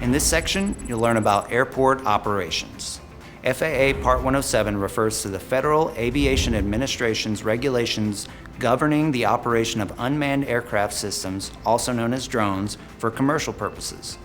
In this section, you'll learn about airport operations. FAA Part 107 refers to the Federal Aviation Administration's regulations governing the operation of unmanned aircraft systems, also known as drones, for commercial purposes.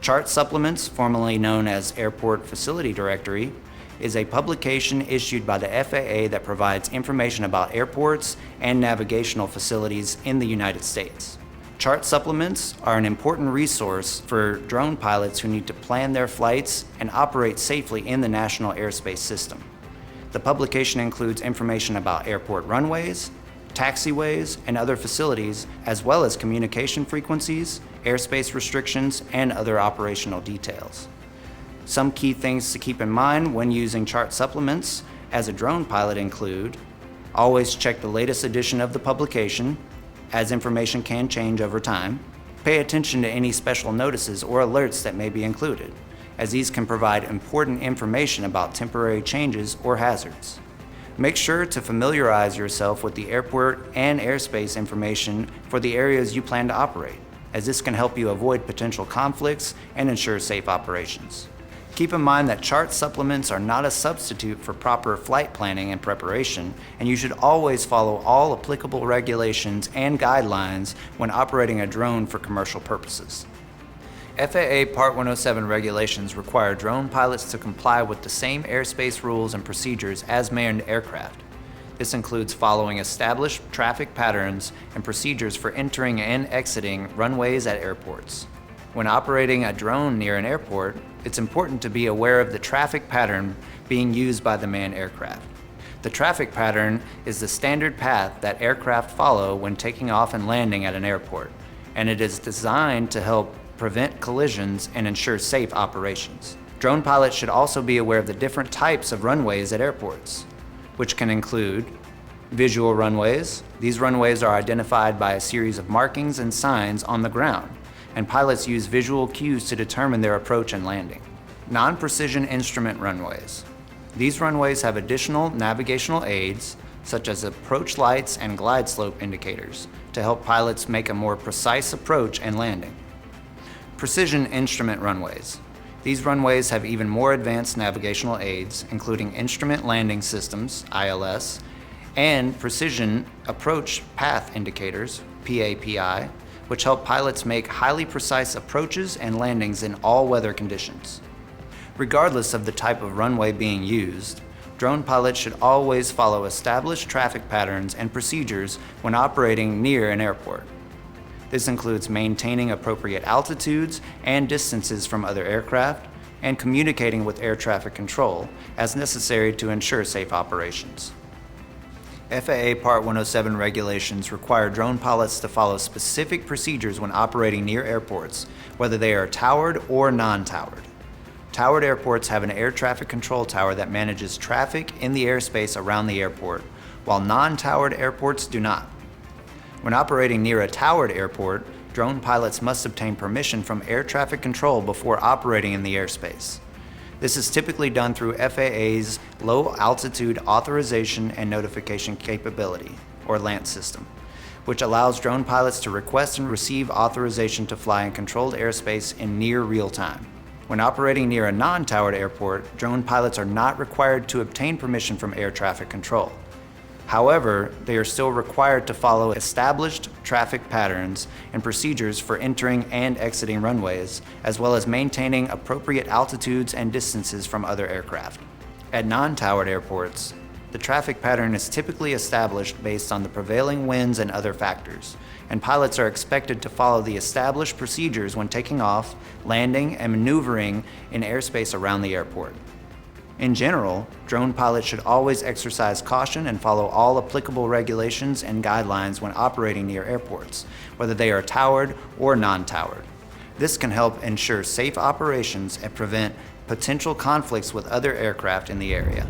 Chart Supplements, formerly known as Airport Facility Directory, is a publication issued by the FAA that provides information about airports and navigational facilities in the United States. Chart supplements are an important resource for drone pilots who need to plan their flights and operate safely in the national airspace system. The publication includes information about airport runways, taxiways, and other facilities, as well as communication frequencies, airspace restrictions, and other operational details. Some key things to keep in mind when using chart supplements as a drone pilot include: always check the latest edition of the publication, as information can change over time. Pay attention to any special notices or alerts that may be included, as these can provide important information about temporary changes or hazards. Make sure to familiarize yourself with the airport and airspace information for the areas you plan to operate, as this can help you avoid potential conflicts and ensure safe operations. Keep in mind that chart supplements are not a substitute for proper flight planning and preparation, and you should always follow all applicable regulations and guidelines when operating a drone for commercial purposes. FAA Part 107 regulations require drone pilots to comply with the same airspace rules and procedures as manned aircraft. This includes following established traffic patterns and procedures for entering and exiting runways at airports. When operating a drone near an airport, it's important to be aware of the traffic pattern being used by the manned aircraft. The traffic pattern is the standard path that aircraft follow when taking off and landing at an airport, and it is designed to help prevent collisions and ensure safe operations. Drone pilots should also be aware of the different types of runways at airports, which can include visual runways. These runways are identified by a series of markings and signs on the ground, and pilots use visual cues to determine their approach and landing. Non-precision instrument runways. These runways have additional navigational aids, such as approach lights and glide slope indicators, to help pilots make a more precise approach and landing. Precision instrument runways. These runways have even more advanced navigational aids, including instrument landing systems, ILS, and precision approach path indicators, PAPI, which help pilots make highly precise approaches and landings in all weather conditions. Regardless of the type of runway being used, drone pilots should always follow established traffic patterns and procedures when operating near an airport. This includes maintaining appropriate altitudes and distances from other aircraft, and communicating with air traffic control as necessary to ensure safe operations. FAA Part 107 regulations require drone pilots to follow specific procedures when operating near airports, whether they are towered or non-towered. Towered airports have an air traffic control tower that manages traffic in the airspace around the airport, while non-towered airports do not. When operating near a towered airport, drone pilots must obtain permission from air traffic control before operating in the airspace. This is typically done through FAA's Low Altitude Authorization and Notification Capability, or LAANC system, which allows drone pilots to request and receive authorization to fly in controlled airspace in near real time. When operating near a non-towered airport, drone pilots are not required to obtain permission from air traffic control. However, they are still required to follow established traffic patterns and procedures for entering and exiting runways, as well as maintaining appropriate altitudes and distances from other aircraft. At non-towered airports, the traffic pattern is typically established based on the prevailing winds and other factors, and pilots are expected to follow the established procedures when taking off, landing, and maneuvering in airspace around the airport. In general, drone pilots should always exercise caution and follow all applicable regulations and guidelines when operating near airports, whether they are towered or non-towered. This can help ensure safe operations and prevent potential conflicts with other aircraft in the area.